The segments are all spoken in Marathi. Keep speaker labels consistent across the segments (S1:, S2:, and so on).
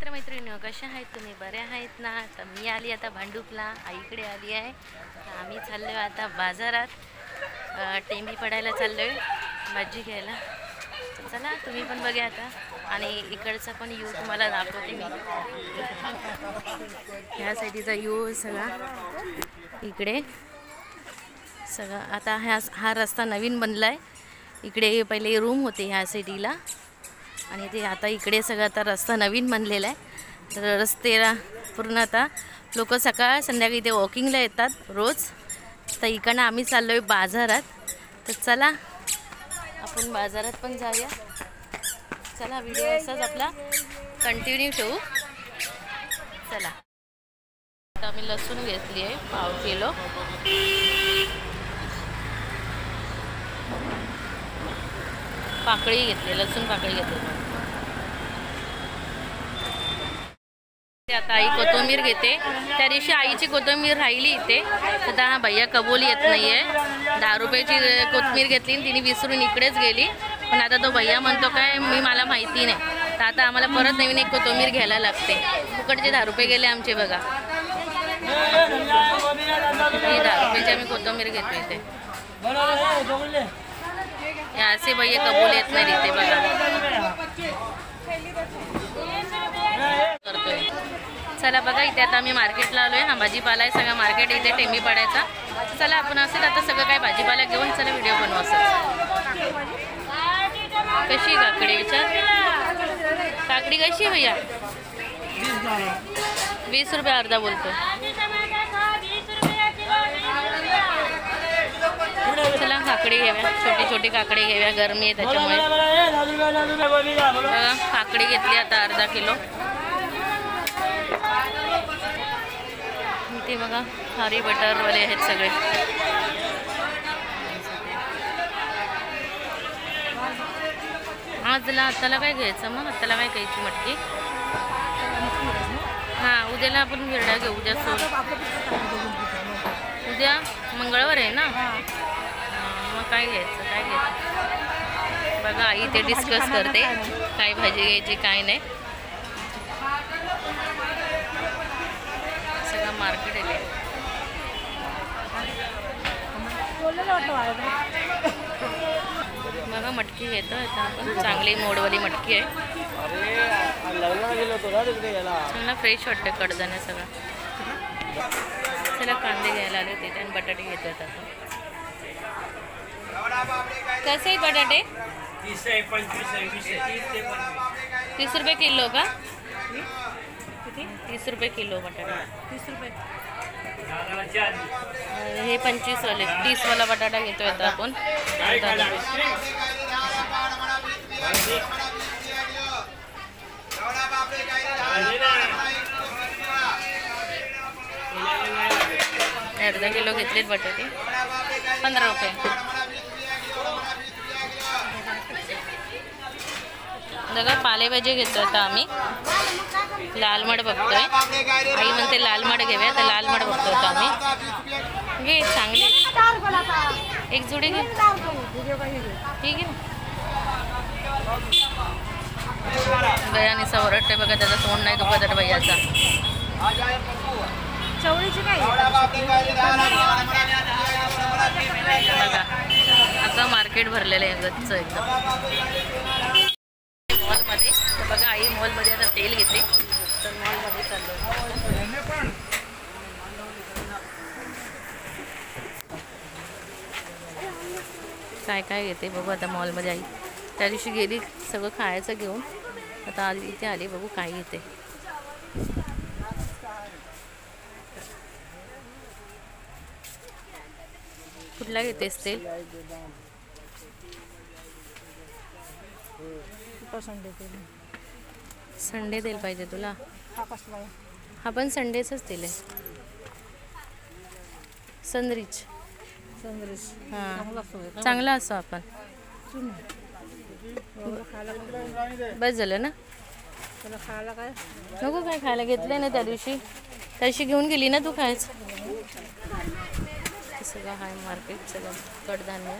S1: मित्रमैत्रिणी कशा आहेत तुम्ही? बरे आहेत ना? तर मी आली आता भांडूपला, आईकडे आली आहे. तर आम्ही चाललो आहे आता बाजारात, टेंबी पडायला चाललो आहे भाजी घ्यायला. चला तुम्ही पण बघा आता, आणि इकडचा पण व्ह्यू तुम्हाला दाखवते मी. ह्या साईडचा व्ह्यू सगळा इकडे सगळा. आता हा रस्ता नवीन बनला आहे. इकडे पहिले रूम होते ह्या साईडला, आणि ते आता इकडे सगळं आता रस्ता नवीन बनलेला आहे. तर रस्त्याला पूर्ण आता लोक सकाळ संध्याकाळी इथे वॉकिंगला येतात रोज. तर इकडनं आम्ही चाललो आहे बाजारात. तर चला आपण बाजारात पण जाऊया. चला व्हिडिओ असाच आपला कंटिन्यू ठेवू. चला आता आम्ही लसूण घेतली आहे 1/2 किलो. पाकळी घेतली, लसूण पाकळी घेतली. आता आई कोथिंबीर घेते. त्या दिवशी आईची कोथिंबीर राहिली इथे, तर हा भैया कबोली येत नाही आहे. 10 रुपयाची कोथिंबीर घेतली आणि तिने विसरून इकडेच गेली. पण आता तो भैया म्हणतो काय मला माहिती नाही. तर आता आम्हाला परत नवीन एक कोथिंबीर घ्यायला लागते. फुकटचे 10 रुपये गेले आमचे बघा. 10 रुपयाची आम्ही कोथिंबीर घेतो इथे. असे भैया कबूल येत नाही इथे बघा. करतोय. चला बघा इथे आता आम्ही मार्केटला आलोय. हा भाजीपाला आहे सगळा मार्केट इथे टेंबी पडायचा. चला आपण असेल आता सगळं काय भाजीपाला घेऊन चला व्हिडिओ बनवू. असं कशी काकडी विचार, काकडी कशी भैया? 20 रुपये अर्धा बोलतो. चला काकडी घेऊया, छोटी छोटी काकडी घेऊया, गरमी आहे त्याच्यामुळे. काकडी घेतली आता अर्धा किलो. इथे बघा खारी बटरवाले आहेत सगळे. आत्ताला काय घ्यायचं मग? आत्ताला काय घ्यायची मटकी? हां उद्याला आपण गिरडा घेऊ. उद्या उद्या मंगळवार आहे ना. मग काय घ्यायचं काय घ्यायचं बघा. आई ते डिस्कस करते काय भाजी घ्यायची काय नाही. सगळं मार्केट आहे. बघा मटकी घेतो आता आपण. चांगली मोडवाली मटकी आहे. चांगला फ्रेश वाटतं कडधान्य सगळं. चला कांदे घ्यायला आले तिथे आणि बटाटे घेतो आता. कसे आहे बटाटे? 30 रुपये किलो का? 30 रुपये किलो बटाटा. 30 रुपये. हे 25 वाले. 30 वाला बटाटा घेतोय आता आपण. अर्धा किलो घेतलेत बटाटे 15 रुपये. बघा पालेभाजी घेतो आता आम्ही. लालमड बघतोय. आई म्हणते लालमड घेऊया, तर लालमड बघतोय आता आम्ही. घे चांगली एक जुडी घे. ठीक आहे. भैयाने सवरटते बघा, त्याचा तोंड नाही दुखत भैयाचा. चवळीची काय बघा. आता मार्केट भरलेलं आहे गच्च एकदम मॉलमध्ये. तर बघा आई मॉलमध्ये आता तेल घेते. तर मॉलमध्ये चाललो. काय काय घेते बघू आता मॉलमध्ये आई. त्या दिवशी गेली सगळं खायचं घेऊन. आता आली इथे आली बघू काय घेते. कुठला घेतेस तेल? संडे तेल पाहिजे तुला? हा पण संडेचंच तेल आहे. सनरिच. हां चांगला असतो. आपण बस झालं ना. नको काय खायला घेतलं ना त्या दिवशी घेऊन गेली ना तू खायचं. सगळं आहे मार्केट. सगळं कडधान्य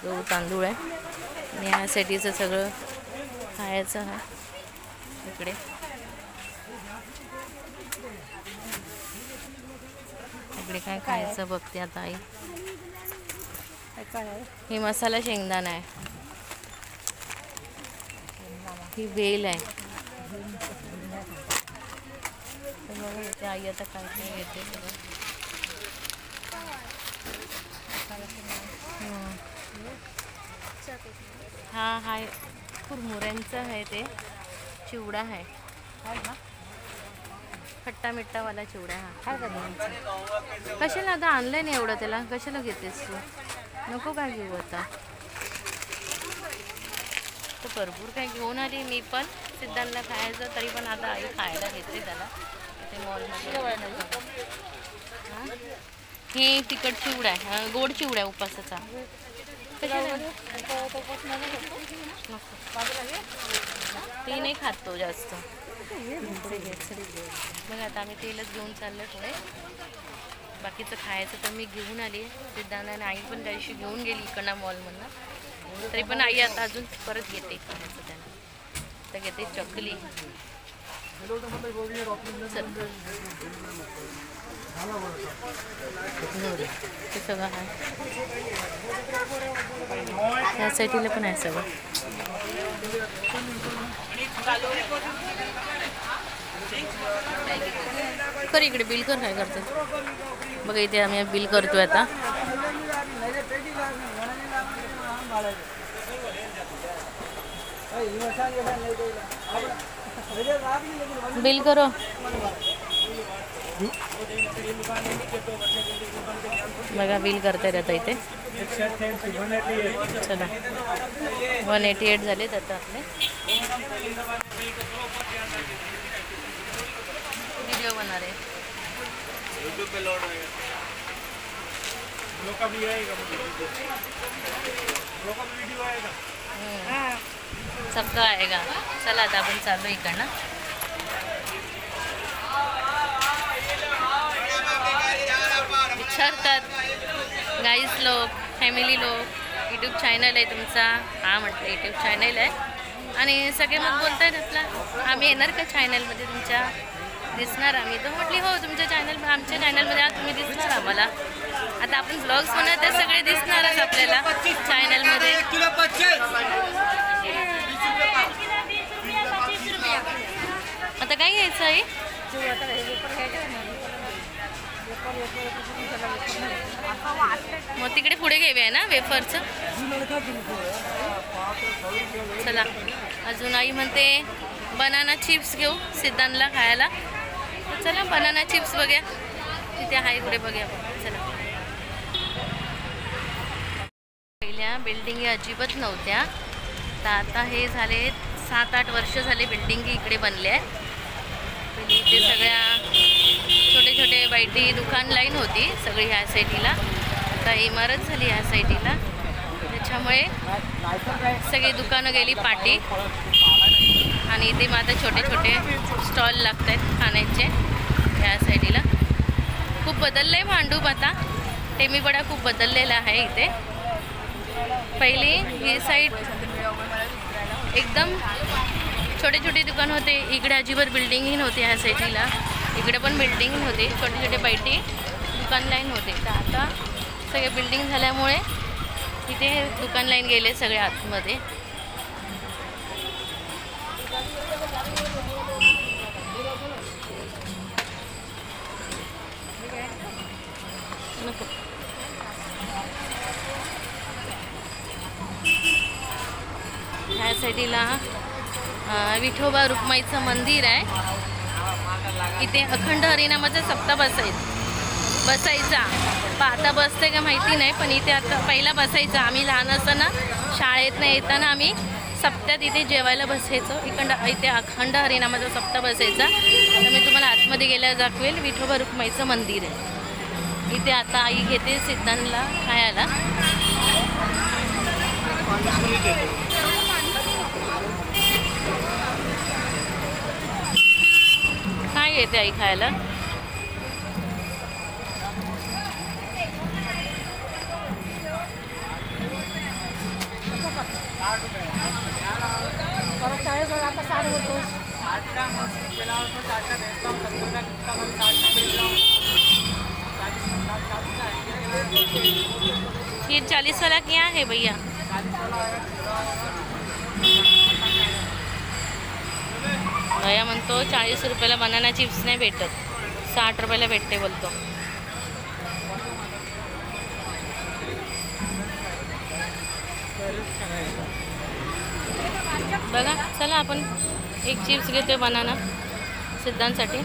S1: गहू तांदूळ आहे. आणि ह्यासाठीचं सगळं खायचं आहे इकडे. इकडे काय खायचं बघते आता आई. ही मसाला शेंगदाणा आहे, ही बेल आहे. इथे आई आता काय काय येते सगळं. हा हाय कुरमुऱ्यांचं आहे, ते चिवडा आहे, खट्टा मिठ्ठावाला चिवडा. हा कशाला आता आणलंय नाही एवढं, त्याला कशाला घेतेस तू? नको काय घेऊ आता, तर भरपूर काय घेऊन आली मी पण सिद्धांतला खायचं, तरी पण आता आई खायला घेते त्याला इथे मॉलमध्ये. हे तिखट चिवडा आहे, गोड चिवडा आहे उपासाचा. ते नाही खात तो जास्त. मग आता आम्ही तेलच घेऊन चाललो थोडे, बाकीचं खायचं तर मी घेऊन आली. सिद्धांत आई पण त्या दिवशी घेऊन गेली इकडनं मॉलमधनं, तरी पण आई आता अजून परत घेते खायचं त्यांना. तर घेते चकली. ते सगळं आहे, त्या साईडला पण आहे सगळं. कर इकडे बिल कर, काय करतात बघा. इथे आम्ही बिल करतोय आता. बिल करो. बघा बिल करतायत आता इथे. चला 188 झालेत आता आपले. वीडियो बना रहे यूट्यूब पे लोड होएगा, लोग का भी आएगा, लोग का वीडियो आएगा, सबका आएगा. चला आता आपण चालू इकडनं. विचारतात गाईज लोक, फॅमिली लोक, यूट्यूब चॅनल आहे तुमचा? हां म्हटलं यूट्यूब चॅनल आहे. आणि सगळे मग बोलत आहेत आपला आम्ही येणार का चॅनलमध्ये तुमच्या, दिसणार आम्ही? तर म्हटली हो तुमच्या चॅनल, आमच्या चॅनलमध्ये तुम्ही दिसणार आम्हाला. आता आपण ब्लॉग्स बनवत ते सगळे दिसणारच आपल्याला चॅनलमध्ये. आता काय घ्यायचं आहे? मग तिकडे पुढे घेऊया ना वेफरचं. चला अजून आई म्हणते बनाना चिप्स घेऊ सिद्धांतला खायला. चला बनाना चिप्स बघूया, तिथे आहे पुढे बघूया. चला. पहिल्या बिल्डिंगी अजिबात नव्हत्या, तर आता हे झाले 7-8 वर्ष झाले बिल्डिंगी इकडे बनल्या. पहिली इथे सगळ्या छोटे छोटे बाईटी दुकान लाईन होती सगळी ह्या साईडला. आता इमारत झाली ह्या साईडला, त्याच्यामुळे सगळी दुकानं गेली पाठी. आणि इथे मग आता छोटे छोटे स्टॉल लागत आहेत खाण्याचे ह्या साईडला. खूप बदललं आहे भांडूप आता, टेमीपडा खूप बदललेला आहे इथे. पहिली ही साईड एकदम छोटे छोटे दुकान होते, इकडे अजिबात बिल्डिंगही नव्हती ह्या साईडला. इकडे पण बिल्डिंग होते, छोटे छोटे बाईटी दुकान लाईन होते. तर आता सगळे बिल्डिंग झाल्यामुळे इथे दुकान लाईन गेले सगळे आतमध्ये. नको ह्या साईडला विठोबा रुक्माईचं मंदिर आहे. इथे अखंड हरिनामाचा सप्ताह बसायचा. आता बसते का माहिती नाही, पण इथे आता पहिला बसायचा. आम्ही लहान असताना शाळेतनं येताना आम्ही सप्त्यात इथे जेवायला बसायचो. इथे अखंड हरिनामाचा सप्ताह बसायचा. तर मी तुम्हाला आतमध्ये गेल्यावर दाखवेल. विठोबा रुक्माईचं मंदिर आहे इथे. आता आई घेते सिद्धांतला खायला. काय घेते आई खायला? ये 40 वाला क्या है भैया? भैया म्हणतो 40 रुपयाला बनाना चिप्स नाही भेटत, 60 रुपयाला भेटते बोलतो. बघा चला आपण एक चिप्स घेतोय बनाना सिद्धांसाठी.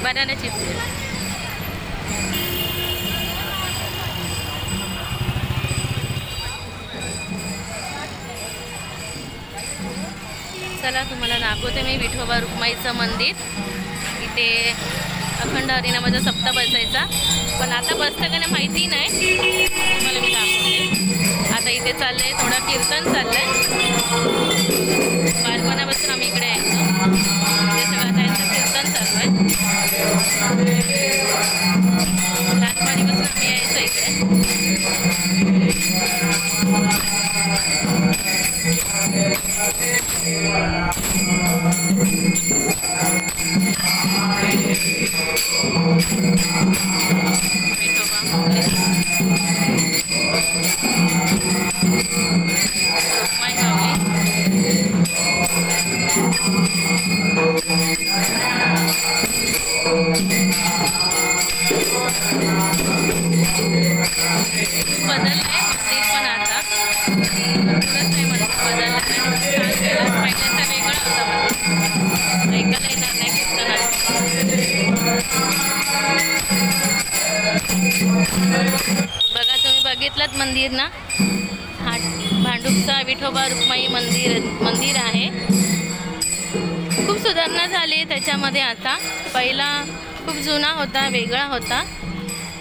S1: बनाना चिप्स चला तुम्हाला दाखवते मी विठोबा रुक्माईचं मंदिर. इथे अखंड हरिनामाचा सप्ताह बसायचा, पण आता बसतं का नाही माहिती नाही, तुम्हाला मी दाखवते. आता इथे चाललंय थोडं कीर्तन चाललंय. बालपणापासून आम्ही इकडे यायचो, ते सगळं त्यांचं कीर्तन चालू आहे. लहानपणीपासून आम्ही यायचो इकडे. बघा तुम्ही बघितलं मंदिर ना, हा भांडुपचा विठोबा रुक्माई मंदिर आहे. खूप सुधारणा झाली त्याच्यामध्ये. आता पहिला खूप जुना होता, वेगळा होता,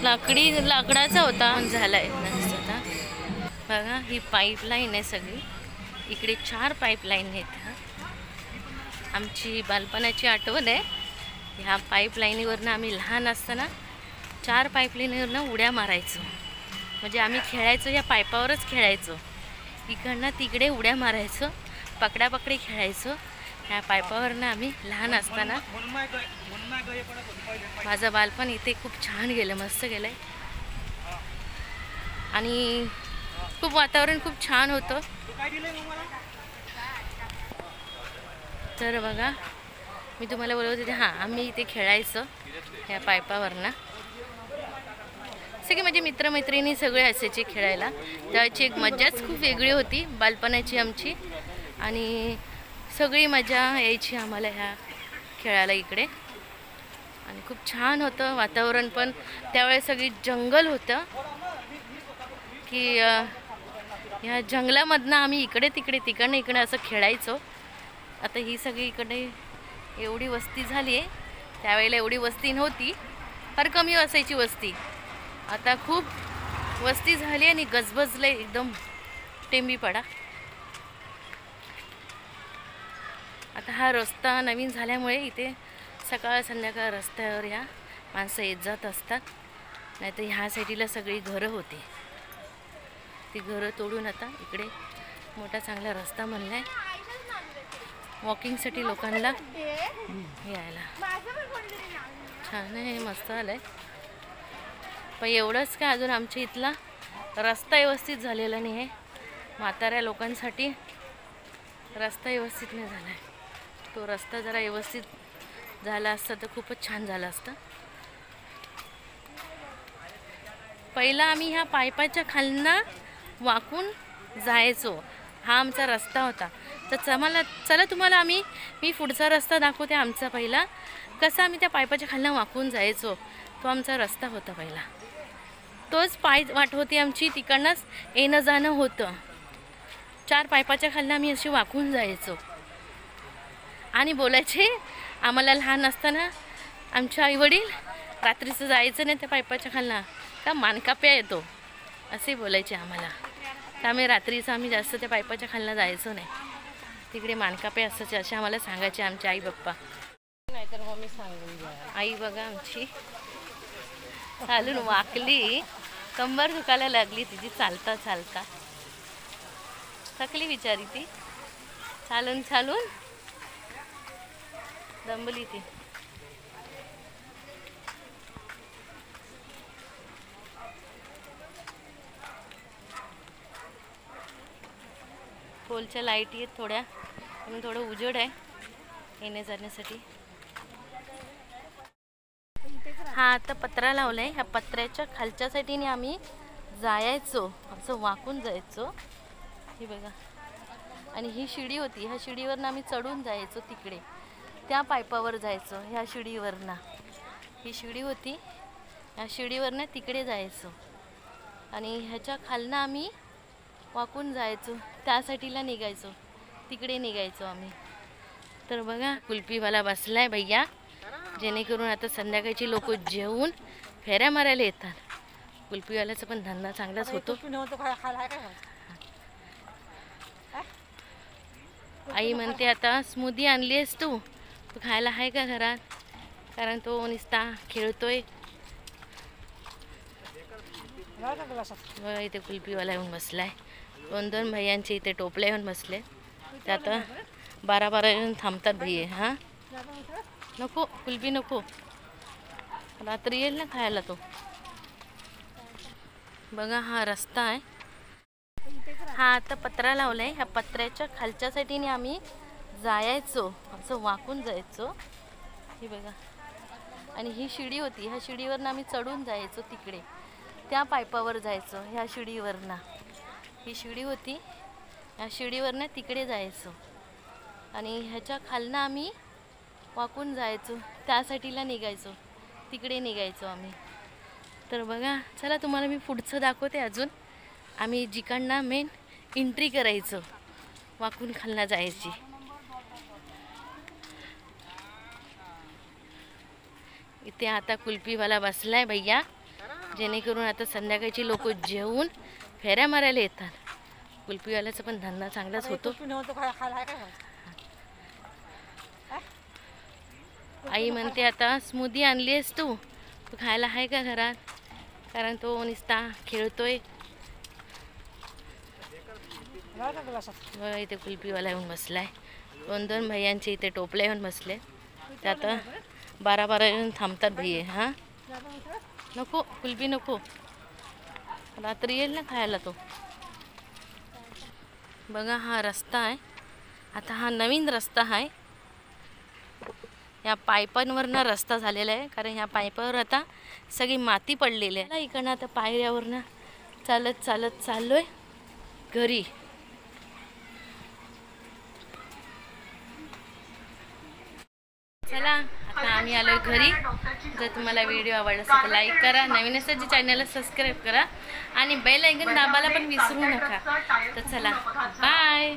S1: लाकडाचा होता, झालाय आता. बघा ही पाईपलाईन आहे सगळी, इकडे 4 पाईपलाईन आहेत. आमची बालपणाची आठवण आहे. ह्या पाईपलाईनीवरनं आम्ही लहान असताना 4 पाईपलाईनीवरनं उड्या मारायचो. म्हणजे आम्ही खेळायचो, या पाईपावरच खेळायचो. इकडनं तिकडे उड्या मारायचो, पकडापकडी खेळायचो ह्या पाईपावरनं आम्ही लहान असताना. माझं बालपण इथे खूप छान गेलं, मस्त गेलं. आणि खूप वातावरण खूप छान होतं. तर बघा मी तुम्हाला बोलवत होते, हां आम्ही इथे खेळायचो ह्या पाईपावरनं. सगळे माझे मित्रमैत्रिणी सगळे असायचे खेळायला. त्याची एक मजाच खूप वेगळी होती बालपणाची आमची. आणि सगळी मजा यायची आम्हाला ह्या खेळायला इकडे. आणि खूप छान होतं वातावरण. पण त्यावेळेस सगळी जंगल होतं की ह्या जंगलामधनं आम्ही इकडे तिकडनं इकडे असं खेळायचो. आता ही सगळी इकडे एवढी वस्ती झाली आहे, त्यावेळेला एवढी वस्ती नव्हती, फार कमी असायची वस्ती. आता खूप वस्ती झाली आणि गजबजले एकदम टेंबीपाडा. आता हा रस्ता नवीन झाल्यामुळे इथे सकाळ संध्याकाळ रस्त्यावर ह्या माणसं येत जात असतात. नाहीतर ह्या साईडला सगळी घरं होती, ती घरं तोडून आता इकडे मोठा चांगला रस्ता बनला आहे वॉकिंगसाठी लोकांना यायला. छान आहे, मस्त आलं आहे. पण एवढंच काय, अजून आमच्या इथला रस्ता व्यवस्थित झालेला नाही आहे. म्हाताऱ्या लोकांसाठी रस्ता व्यवस्थित नाही झाला आहे. तो रस्ता जरा व्यवस्थित झाला असता तर खूपच छान झालं असतं. पहिला आम्ही ह्या पाईपाच्या खालनं वाकून जायचो, हा आमचा रस्ता होता. तर चला तुम्हाला मी पुढचा रस्ता दाखवते आमचा. पहिला कसा आम्ही त्या पाईपाच्या खालनं वाकून जायचो, तो आमचा रस्ता होता पहिला. तोच पाय वाट होती आमची, तिकडनंच येणं जाणं होतं. 4 पाईपाच्या खालनं आम्ही अशी वाकून जायचो. आणि बोलायचे आम्हाला लहान असताना आमचे आईवडील, रात्रीचं जायचं नाही त्या पाईपाच्या खालनं, का मानकाप्या येतो असे बोलायचे आम्हाला. त्यामुळे रात्रीचं आम्ही जास्त त्या पाईपाच्या खालनं जायचो नाही, तिकडे मानकाप्या असायचे असे आम्हाला सांगायचे आमचे आई बाप्पा. नाहीतर मग मी सांगून आई बघा आमची चालून वाकली, कंबर दुखायला लागली तिची चालता चालता. थकली बिचारी ती, चालून चालून दमली ती. पोलच्या लाईटी आहेत थोड्या, म्हणून थोडं उजेड आहे येण्या जाण्यासाठी. हा आता पत्रा लावलाय. ह्या पत्र्याच्या खालच्या साईडीने आम्ही जायचो, असं वाकून जायचो. हे बघा, आणि ही शिडी होती. ह्या शिडीवरनं आम्ही चढून जायचो तिकडे, त्या पायपावर जायचो. ह्या शिडीवरनं ही शिडी होती, ह्या शिडीवरनं तिकडे जायचो. आणि ह्याच्या खालनं आम्ही वाकून जायचो, त्या साईडला निघायचो, तिकडे निघायचो आम्ही. तर बघा कुल्फीवाला बसलाय भैया, जेणेकरून आता संध्याकाळची लोक जेवून फेऱ्या मारायला येतात. कुल्फीवाल्याचा पण धंदा चांगलाच होतो. आई म्हणते आता स्मूदी आणली आहेस तू खायला आहे का घरात, कारण तो नुसता खेळतोय. इथे कुल्फीवाला येऊन बसलाय. 2-2 भैयांचे इथे टोपल्या येऊन बसले. ते आता 12-12 येऊन थांबतात भैये. हां नको कुल्फी नको, रात्री येईल ना खायला तो. बघा हा रस्ता आहे. हा आता पत्रा लावलाय. ह्या पत्र्याच्या खालच्या साईडीने आम्ही जायचो, असं वाकून जायचो. हे बघा, आणि ही शिडी होती. ह्या शिडीवरनं आम्ही चढून जायचो तिकडे, त्या पायपावर जायचो. ह्या शिडीवरनं ही शिडी होती, ह्या शिडीवरनं तिकडे जायचो. आणि ह्याच्या खालनं आम्ही वाकून जायचो, त्या साईडला निघायचो, तिकडे निघायचो आम्ही. तर बघा चला तुम्हाला मी पुढचं दाखवते अजून. आम्ही जिकडनं मेन एंट्री करायचो, वाकून खालनं जायची. इथे आता कुल्फीवाला बसलाय भैया, जेणेकरून आता संध्याकाळची लोक जेवून फेऱ्या मारायला येतात. कुल्फीवाल्याचा पण धंदा चांगलाच होतो. आई म्हणते आता स्मूदी आणली आहेस तू खायला आहे का घरात, कारण तो नुसता खेळतोय. इथे कुल्फीवाला येऊन बसलाय. 2-2 भैयांचे इथे टोपल्या येऊन बसले. ते आता 12-12 येऊन थांबतात भैये. हां नको कुल्फी नको, रात्री येईल ना खायला तो. बघा हा रस्ता आहे. आता हा नवीन रस्ता आहे. या पायपांवरनं रस्ता झालेला आहे, कारण ह्या पायपावर आता सगळी माती पडलेली आहे. इकडनं आता पायऱ्यावरनं चालत चालत चाललोय घरी. चला आता आम्ही आलोय घरी. जर तुम्हाला व्हिडिओ आवडला असेल तर लाईक करा, नवीन असेल तर चॅनलला सबस्क्राईब करा आणि बेल आयकॉन दाबायला पण विसरू नका. तर चला बाय.